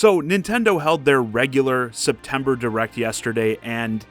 So Nintendo held their regular September Direct yesterday, and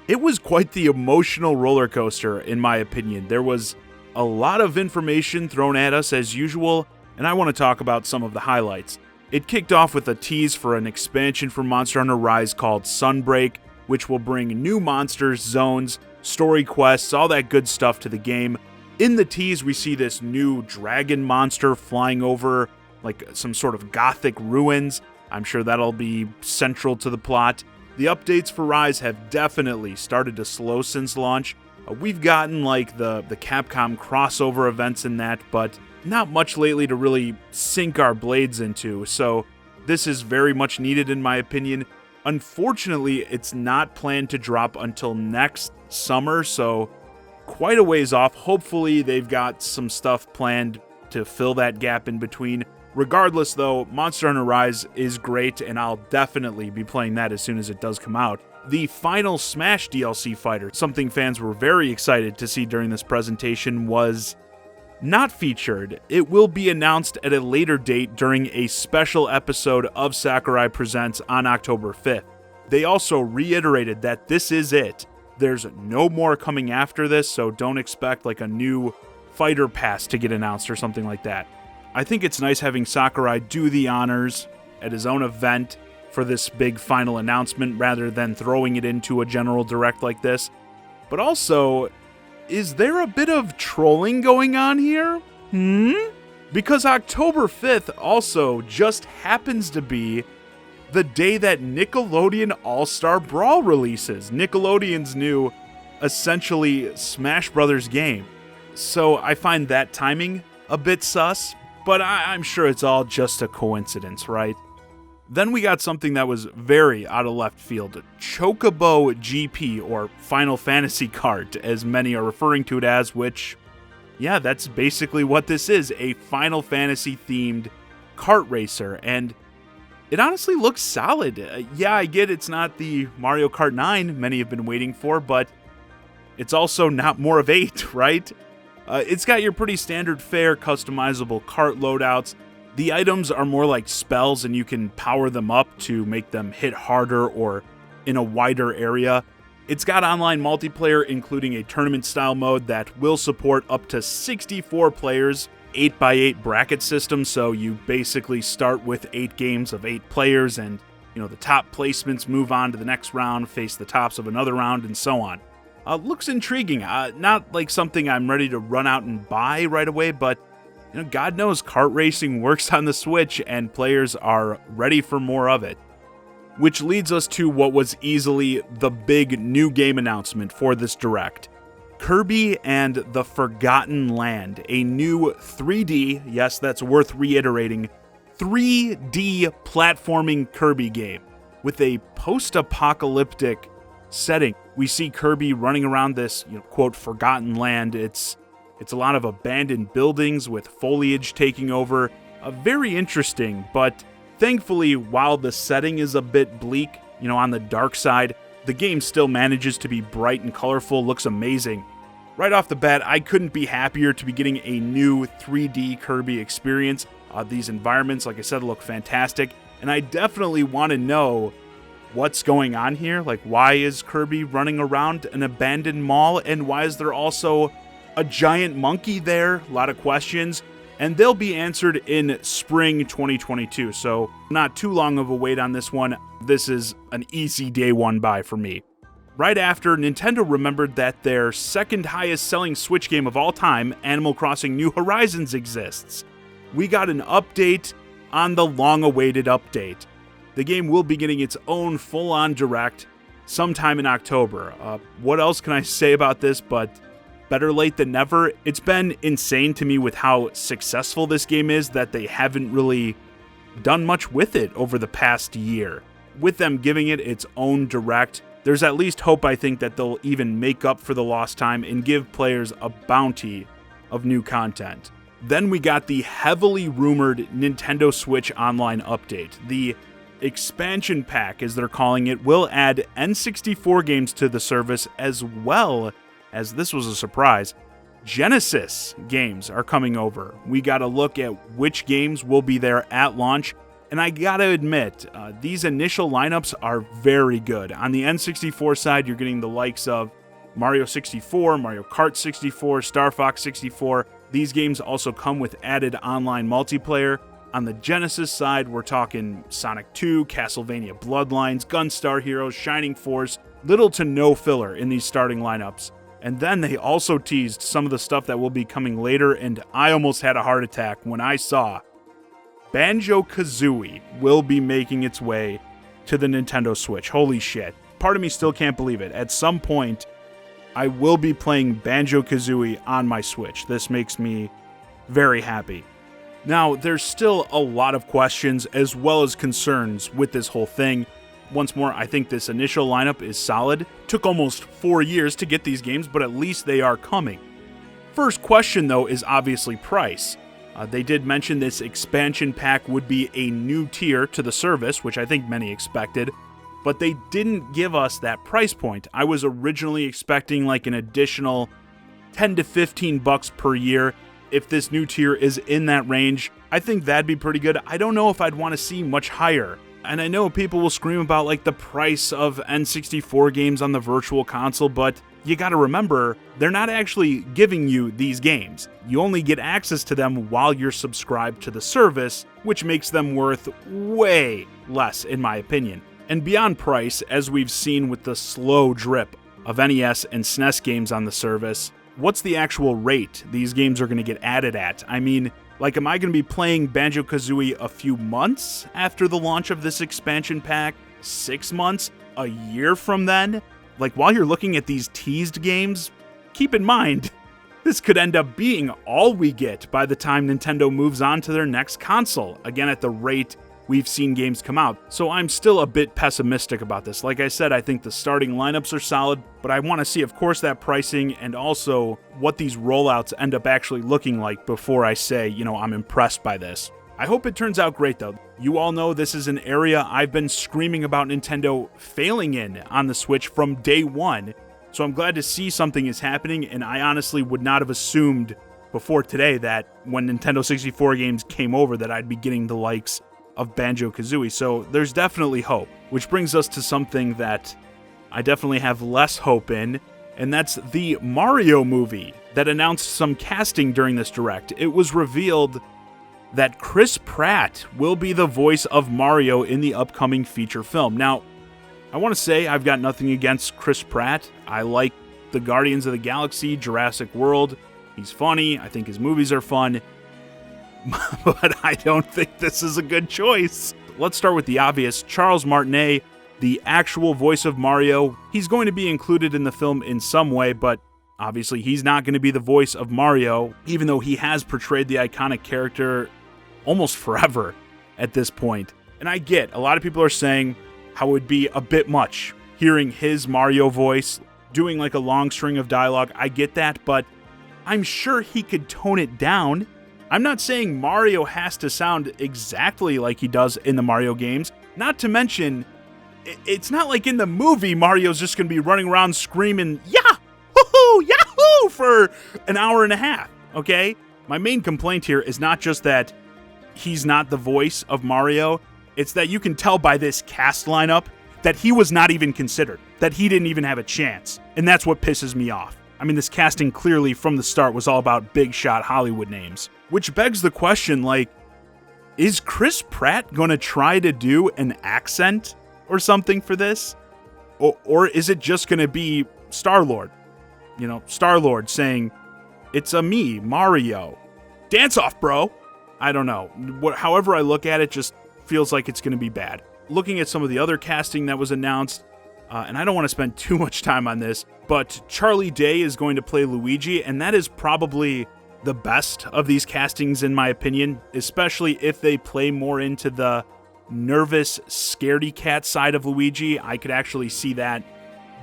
it was quite the emotional roller coaster, in my opinion. There was a lot of information thrown at us as usual, and I want to talk about some of the highlights. It kicked off with a tease for an expansion for Monster Hunter Rise called Sunbreak, which will bring new monsters, zones, story quests, all that good stuff to the game. In the tease, we see this new dragon monster flying over like some sort of gothic ruins. I'm sure that'll be central to the plot. The updates for Rise have definitely started to slow since launch. We've gotten like the Capcom crossover events in that, but not much lately to really sink our blades into, so this is very much needed in my opinion. Unfortunately, it's not planned to drop until next summer, so quite a ways off. Hopefully they've got some stuff planned to fill that gap in between. Regardless though, Monster Hunter Rise is great, and I'll definitely be playing that as soon as it does come out. The final Smash DLC fighter, something fans were very excited to see during this presentation, was not featured. It will be announced at a later date during a special episode of Sakurai Presents on October 5th. They also reiterated that this is it. There's no more coming after this, so don't expect like a new fighter pass to get announced or something like that. I think it's nice having Sakurai do the honors at his own event for this big final announcement rather than throwing it into a general direct like this. But also, is there a bit of trolling going on here? Because October 5th also just happens to be the day that Nickelodeon All-Star Brawl releases, Nickelodeon's new, essentially, Smash Brothers game. So I find that timing a bit sus, but I'm sure it's all just a coincidence, right? Then we got something that was very out of left field, Chocobo GP, or Final Fantasy Kart, as many are referring to it as, which, yeah, that's basically what this is, a Final Fantasy-themed kart racer, and it honestly looks solid. Yeah, I get it's not the Mario Kart 9 many have been waiting for, but it's also not more of 8, right? It's got your pretty standard fare customizable kart loadouts. The items are more like spells, and you can power them up to make them hit harder or in a wider area. It's got online multiplayer, including a tournament-style mode that will support up to 64 players, 8x8 bracket system, so you basically start with 8 games of 8 players, and the top placements move on to the next round, face the tops of another round, and so on. Looks intriguing. Not like something I'm ready to run out and buy right away, but God knows kart racing works on the Switch, and players are ready for more of it. Which leads us to what was easily the big new game announcement for this Direct. Kirby and the Forgotten Land, a new 3D, yes, that's worth reiterating, 3D platforming Kirby game with a post-apocalyptic setting. We see Kirby running around this, quote, forgotten land. It's a lot of abandoned buildings with foliage taking over. Very interesting, but thankfully, while the setting is a bit bleak, on the dark side, the game still manages to be bright and colorful, looks amazing. Right off the bat, I couldn't be happier to be getting a new 3D Kirby experience. These environments, like I said, look fantastic, and I definitely want to know what's going on here. Like, why is Kirby running around an abandoned mall, and why is there also a giant monkey there? A lot of questions, and they'll be answered in spring 2022, so not too long of a wait on this one. This is an easy day one buy for me. Right after, Nintendo remembered that their second highest selling Switch game of all time, Animal Crossing New Horizons, exists. We got an update on the long-awaited update. The game will be getting its own full-on Direct sometime in October. What else can I say about this but better late than never? It's been insane to me with how successful this game is that they haven't really done much with it over the past year. With them giving it its own Direct, there's at least hope, I think, that they'll even make up for the lost time and give players a bounty of new content. Then we got the heavily rumored Nintendo Switch Online update. The expansion pack, as they're calling it, will add N64 games to the service, as well as, this was a surprise, Genesis games are coming over. We got a look at which games will be there at launch, And I gotta admit, these initial lineups are very good. On the N64 side, you're getting the likes of Mario 64, Mario Kart 64, Star Fox 64. These games also come with added online multiplayer. On the Genesis side, we're talking Sonic 2, Castlevania Bloodlines, Gunstar Heroes, Shining Force, little to no filler in these starting lineups. And then they also teased some of the stuff that will be coming later, and I almost had a heart attack when I saw Banjo-Kazooie will be making its way to the Nintendo Switch. Holy shit. Part of me still can't believe it. At some point, I will be playing Banjo-Kazooie on my Switch. This makes me very happy. Now, there's still a lot of questions as well as concerns with this whole thing. Once more, I think this initial lineup is solid. Took almost 4 years to get these games, but at least they are coming. First question, though, is obviously price. They did mention this expansion pack would be a new tier to the service, which I think many expected, but they didn't give us that price point. I was originally expecting like an additional $10 to $15 per year. If this new tier is in that range, I think that'd be pretty good. I don't know if I'd want to see much higher. And I know people will scream about like the price of N64 games on the virtual console, but you gotta remember, they're not actually giving you these games. You only get access to them while you're subscribed to the service, which makes them worth way less, in my opinion. And beyond price, as we've seen with the slow drip of NES and SNES games on the service, what's the actual rate these games are gonna get added at? I mean, like, am I gonna be playing Banjo-Kazooie a few months after the launch of this expansion pack? 6 months? A year from then? Like, while you're looking at these teased games, keep in mind, this could end up being all we get by the time Nintendo moves on to their next console, again at the rate we've seen games come out. So I'm still a bit pessimistic about this. Like I said, I think the starting lineups are solid, but I want to see, of course, that pricing and also what these rollouts end up actually looking like before I say, I'm impressed by this. I hope it turns out great, though. You all know this is an area I've been screaming about Nintendo failing in on the Switch from day one, so I'm glad to see something is happening, and I honestly would not have assumed before today that when Nintendo 64 games came over that I'd be getting the likes of Banjo-Kazooie, so there's definitely hope. Which brings us to something that I definitely have less hope in, and that's the Mario movie that announced some casting during this Direct. It was revealed that Chris Pratt will be the voice of Mario in the upcoming feature film. Now, I want to say I've got nothing against Chris Pratt. I like the Guardians of the Galaxy, Jurassic World. He's funny. I think his movies are fun. But I don't think this is a good choice. Let's start with the obvious. Charles Martinet, the actual voice of Mario, he's going to be included in the film in some way, but obviously he's not going to be the voice of Mario, even though he has portrayed the iconic character almost forever at this point. And I get, a lot of people are saying how it would be a bit much hearing his Mario voice doing like a long string of dialogue. I get that, but I'm sure he could tone it down. I'm not saying Mario has to sound exactly like he does in the Mario games. Not to mention, it's not like in the movie Mario's just going to be running around screaming, "Yeah! Woohoo! Yahoo!" for an hour and a half, okay? My main complaint here is not just that he's not the voice of Mario, it's that you can tell by this cast lineup that he was not even considered, that he didn't even have a chance, and that's what pisses me off. I mean, this casting clearly from the start was all about big shot Hollywood names, which begs the question, like, is Chris Pratt gonna try to do an accent or something for this? Or is it just gonna be Star-Lord? Star-Lord saying, "It's a me, Mario. Dance off, bro." I don't know. However I look at it, just feels like it's going to be bad. Looking at some of the other casting that was announced, and I don't want to spend too much time on this, but Charlie Day is going to play Luigi, and that is probably the best of these castings in my opinion, especially if they play more into the nervous, scaredy cat side of Luigi. I could actually see that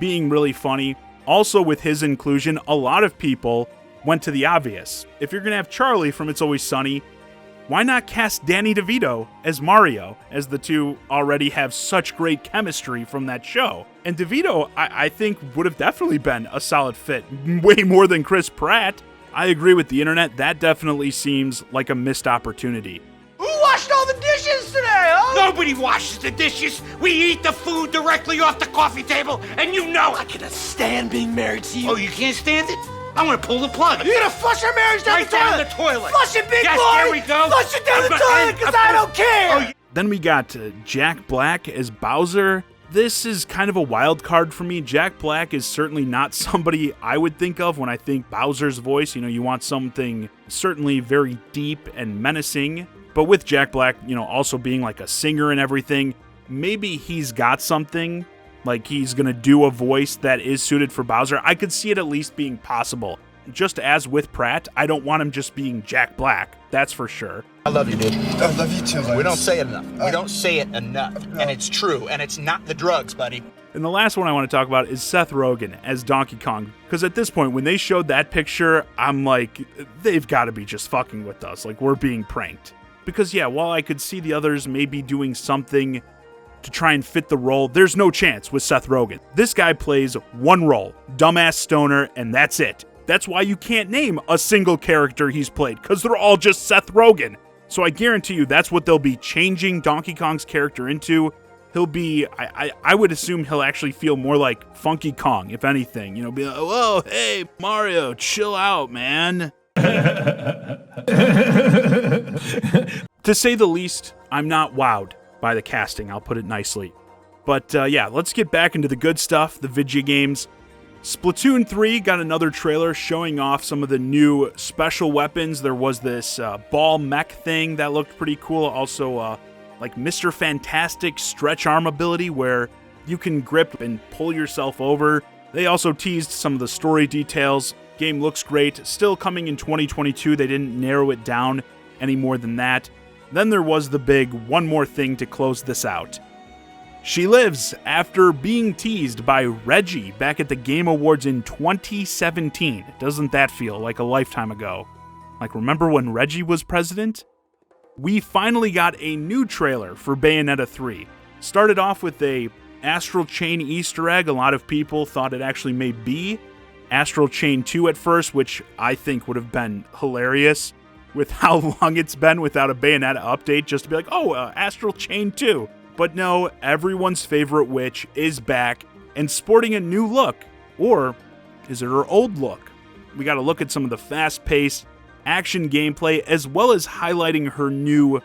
being really funny. Also, with his inclusion, a lot of people went to the obvious. If you're going to have Charlie from It's Always Sunny, why not cast Danny DeVito as Mario, as the two already have such great chemistry from that show? And DeVito, I think, would have definitely been a solid fit, way more than Chris Pratt. I agree with the internet, that definitely seems like a missed opportunity. Who washed all the dishes? dishes today, huh? Nobody washes the dishes. We eat the food directly off the coffee table, and you know I cannot stand being married to you. Oh, you can't stand it? I'm gonna pull the plug. You're gonna flush our marriage down right the toilet? down the toilet. Flush it, big yes, boy! There we go. Flush it down the toilet, because I don't care! Then we got Jack Black as Bowser. This is kind of a wild card for me. Jack Black is certainly not somebody I would think of when I think Bowser's voice. You know, you want something certainly very deep and menacing. But with Jack Black, you know, also being like a singer and everything, maybe he's got something. Like he's going to do a voice that is suited for Bowser. I could see it at least being possible. Just as with Pratt, I don't want him just being Jack Black. That's for sure. I love you, dude. I love you too, Lance. We don't say it enough. We don't say it enough. No. And it's true. And it's not the drugs, buddy. And the last one I want to talk about is Seth Rogen as Donkey Kong. Because at this point, when they showed that picture, I'm like, they've got to be just fucking with us. Like, we're being pranked. Because, yeah, while I could see the others maybe doing something to try and fit the role, there's no chance with Seth Rogen. This guy plays one role, dumbass stoner, and that's it. That's why you can't name a single character he's played, because they're all just Seth Rogen. So I guarantee you that's what they'll be changing Donkey Kong's character into. He'll be, I would assume he'll actually feel more like Funky Kong, if anything. You know, be like, whoa, hey, Mario, chill out, man. To say the least, I'm not wowed by the casting, I'll put it nicely. But yeah, let's get back into the good stuff, the video games. Splatoon 3 got another trailer showing off some of the new special weapons. There was this ball mech thing that looked pretty cool. Also, like Mr. Fantastic stretch arm ability where you can grip and pull yourself over. They also teased some of the story details. Game looks great. Still coming in 2022. They didn't narrow it down any more than that. Then there was the big one more thing to close this out. She lives after being teased by Reggie back at the Game Awards in 2017. Doesn't that feel like a lifetime ago? Like, remember when Reggie was president? We finally got a new trailer for Bayonetta 3. Started off with a Astral Chain Easter egg. A lot of people thought it actually may be Astral Chain 2 at first, which I think would have been hilarious with how long it's been without a Bayonetta update, just to be like, oh, Astral Chain 2. But no, everyone's favorite witch is back and sporting a new look. Or is it her old look? We got to look at some of the fast-paced action gameplay, as well as highlighting her new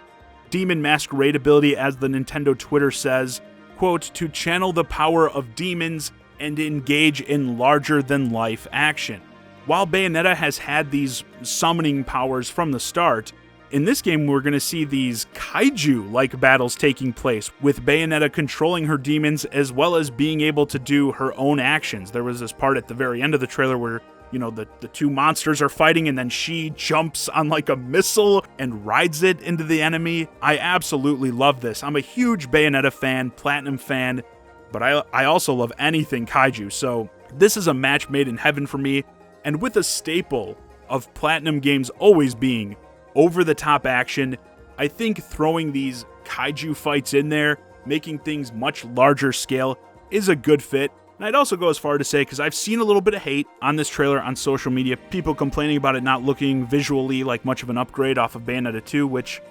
Demon Masquerade ability, as the Nintendo Twitter says, quote, to channel the power of demons and engage in larger-than-life action. While Bayonetta has had these summoning powers from the start, in this game we're going to see these kaiju-like battles taking place, with Bayonetta controlling her demons as well as being able to do her own actions. There was this part at the very end of the trailer where, you know, the two monsters are fighting and then she jumps on like a missile and rides it into the enemy. I absolutely love this. I'm a huge Bayonetta fan, Platinum fan, but I also love anything kaiju, so this is a match made in heaven for me. And with a staple of Platinum games always being over-the-top action, I think throwing these kaiju fights in there, making things much larger scale, is a good fit. And I'd also go as far to say, because I've seen a little bit of hate on this trailer on social media, people complaining about it not looking visually like much of an upgrade off of Bayonetta 2, which,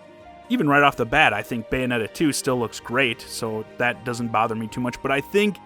even right off the bat, I think Bayonetta 2 still looks great, so that doesn't bother me too much. But I think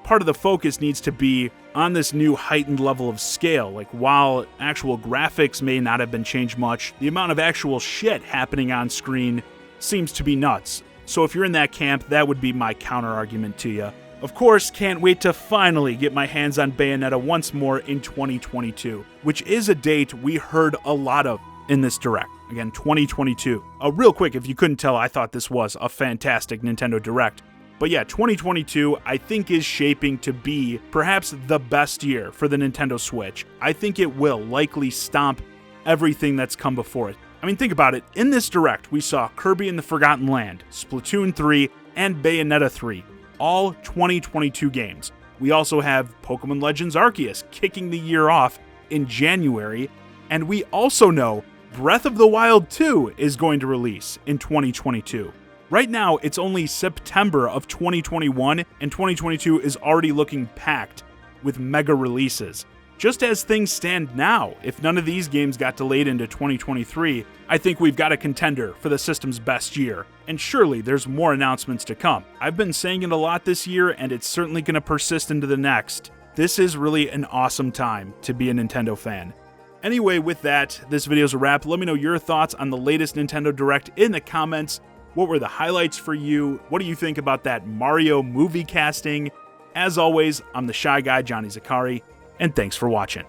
part of the focus needs to be on this new heightened level of scale. Like, while actual graphics may not have been changed much, the amount of actual shit happening on screen seems to be nuts. So if you're in that camp, that would be my counter-argument to you. Of course, can't wait to finally get my hands on Bayonetta once more in 2022, which is a date we heard a lot of in this Direct. Again, 2022. Real quick, if you couldn't tell, I thought this was a fantastic Nintendo Direct. But yeah, 2022, I think, is shaping to be perhaps the best year for the Nintendo Switch. I think it will likely stomp everything that's come before it. I mean, think about it. In this Direct, we saw Kirby and the Forgotten Land, Splatoon 3, and Bayonetta 3, all 2022 games. We also have Pokemon Legends Arceus kicking the year off in January, and we also know Breath of the Wild 2 is going to release in 2022. Right now, it's only September of 2021, and 2022 is already looking packed with mega releases. Just as things stand now, if none of these games got delayed into 2023, I think we've got a contender for the system's best year, and surely there's more announcements to come. I've been saying it a lot this year, and it's certainly going to persist into the next. This is really an awesome time to be a Nintendo fan. Anyway, with that, this video's a wrap. Let me know your thoughts on the latest Nintendo Direct in the comments. What were the highlights for you? What do you think about that Mario movie casting? As always, I'm the Shy Guy, Johnny Zakari, and thanks for watching.